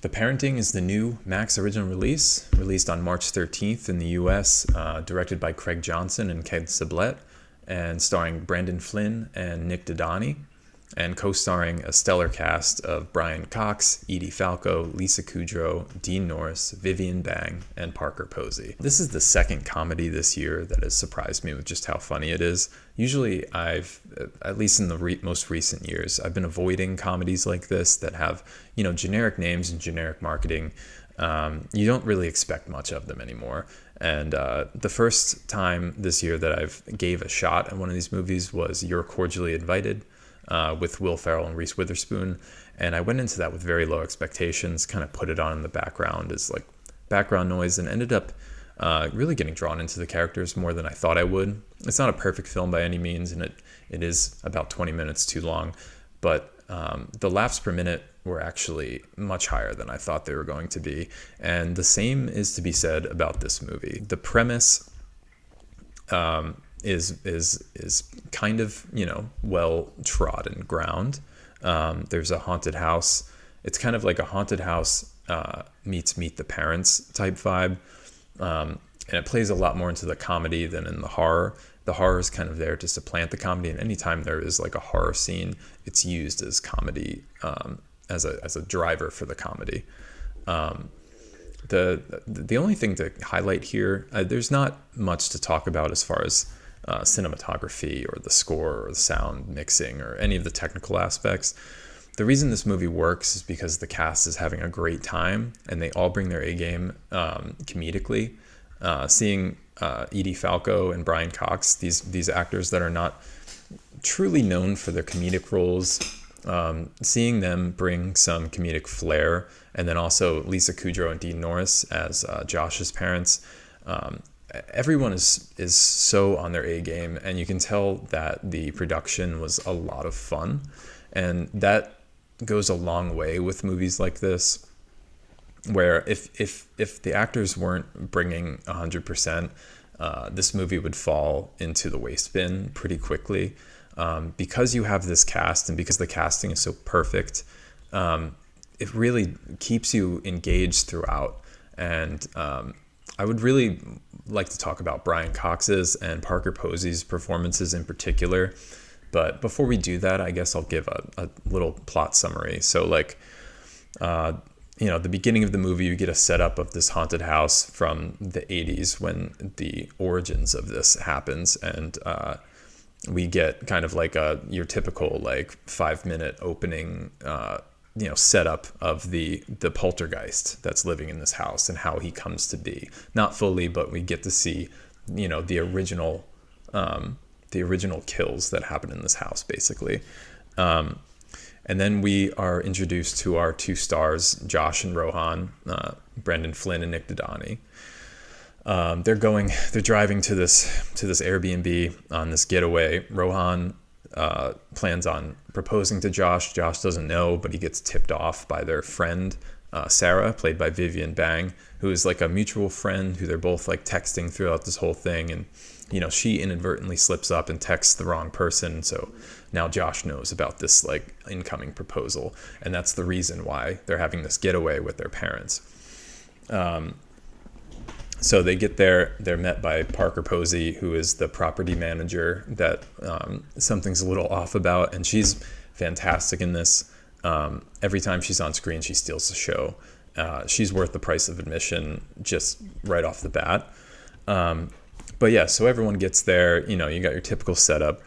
The Parenting is the new Max original release, released on March 13th in the US, directed by Craig Johnson and Ken Sublette, and starring Brandon Flynn and Nick Dodani, and co-starring a stellar cast of Brian Cox, Edie Falco, Lisa Kudrow, Dean Norris, Vivian Bang, and Parker Posey. This is the second comedy this year that has surprised me with just how funny it is. Usually at least in the most recent years, I've been avoiding comedies like this that have, generic names and generic marketing. You don't really expect much of them anymore. And the first time this year that I've gave a shot at one of these movies was You're Cordially Invited, with Will Ferrell and Reese Witherspoon. And I went into that with very low expectations, kind of put it on in the background as like background noise, and ended up really getting drawn into the characters more than I thought I would. It's not a perfect film by any means, and it is about 20 minutes too long, but the laughs per minute were actually much higher than I thought they were going to be. And the same is to be said about this movie. The premise is kind of, well trodden ground. There's a haunted house. It's kind of like a haunted house meets Meet the Parents type vibe. And it plays a lot more into the comedy than in the horror. The horror is kind of there to supplant the comedy, and anytime there is like a horror scene, it's used as comedy, as a driver for the comedy. The only thing to highlight here, there's not much to talk about as far as cinematography or the score or the sound mixing or any of the technical aspects. The reason this movie works is because the cast is having a great time and they all bring their A game comedically. Seeing Edie Falco and Brian Cox, these actors that are not truly known for their comedic roles, seeing them bring some comedic flair, and then also Lisa Kudrow and Dean Norris as Josh's parents. Everyone is so on their A game, and you can tell that the production was a lot of fun, and that goes a long way with movies like this, where if the actors weren't bringing 100%, this movie would fall into the waste bin pretty quickly. Because you have this cast and because the casting is so perfect, it really keeps you engaged throughout. And I would really like to talk about Brian Cox's and Parker Posey's performances in particular. But before we do that, I guess I'll give a little plot summary. So the beginning of the movie, you get a setup of this haunted house from the 80s when the origins of this happens. And we get kind of like your typical 5-minute opening setup of the poltergeist that's living in this house and how he comes to be. Not fully, but we get to see the original kills that happen in this house, basically. And then we are introduced to our two stars, Josh and Rohan, Brandon Flynn and Nick Dodani. They're driving to this Airbnb on this getaway. Rohan plans on proposing to Josh. Josh doesn't know, but he gets tipped off by their friend, Sarah, played by Vivian Bang, who is like a mutual friend who they're both like texting throughout this whole thing. And, she inadvertently slips up and texts the wrong person. So now Josh knows about this like incoming proposal. And that's the reason why they're having this getaway with their parents. So they get there, they're met by Parker Posey, who is the property manager that something's a little off about, and she's fantastic in this. Every time she's on screen, she steals the show. She's worth the price of admission just right off the bat. But yeah, so everyone gets there, you got your typical setup.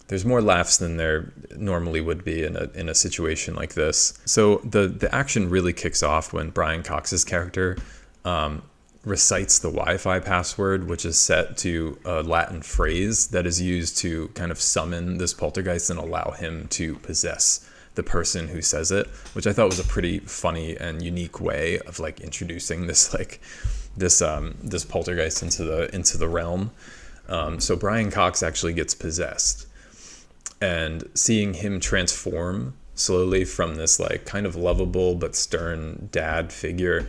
There's more laughs than there normally would be in a situation like this. So the action really kicks off when Brian Cox's character recites the Wi-Fi password, which is set to a Latin phrase that is used to kind of summon this poltergeist and allow him to possess the person who says it, which I thought was a pretty funny and unique way of like introducing this poltergeist into the realm. So Brian Cox actually gets possessed, and seeing him transform slowly from this like kind of lovable but stern dad figure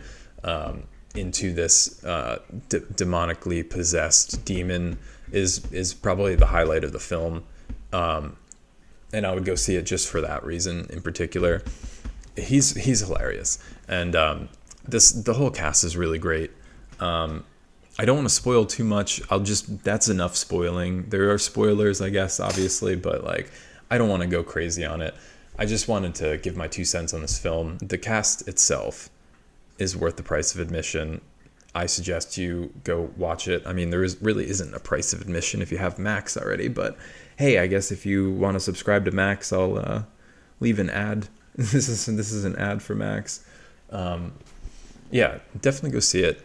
into this demonically possessed demon is probably the highlight of the film. And I would go see it just for that reason in particular. he's hilarious, and the whole cast is really great. I don't want to spoil too much. That's enough spoiling. There are spoilers, I guess, obviously, but like I don't want to go crazy on it. I just wanted to give my 2 cents on this film. The cast itself is worth the price of admission. I suggest you go watch it. I mean, really isn't a price of admission if you have Max already, but hey, I guess if you want to subscribe to Max, I'll leave an ad. This is an ad for Max. Yeah, definitely go see it.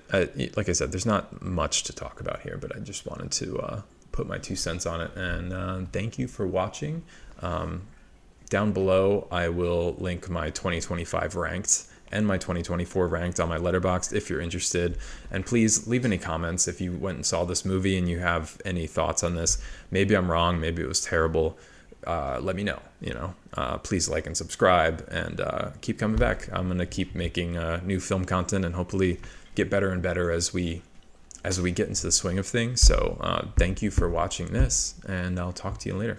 Like I said, there's not much to talk about here, but I just wanted to put my 2 cents on it. And thank you for watching. Down below, I will link my 2025 ranked and my 2024 ranked on my Letterboxd if you're interested. And please leave any comments if you went and saw this movie and you have any thoughts on this. Maybe I'm wrong. Maybe it was terrible. Let me know. Please like and subscribe, and keep coming back. I'm gonna keep making new film content and hopefully get better and better as we get into the swing of things. So thank you for watching this, and I'll talk to you later.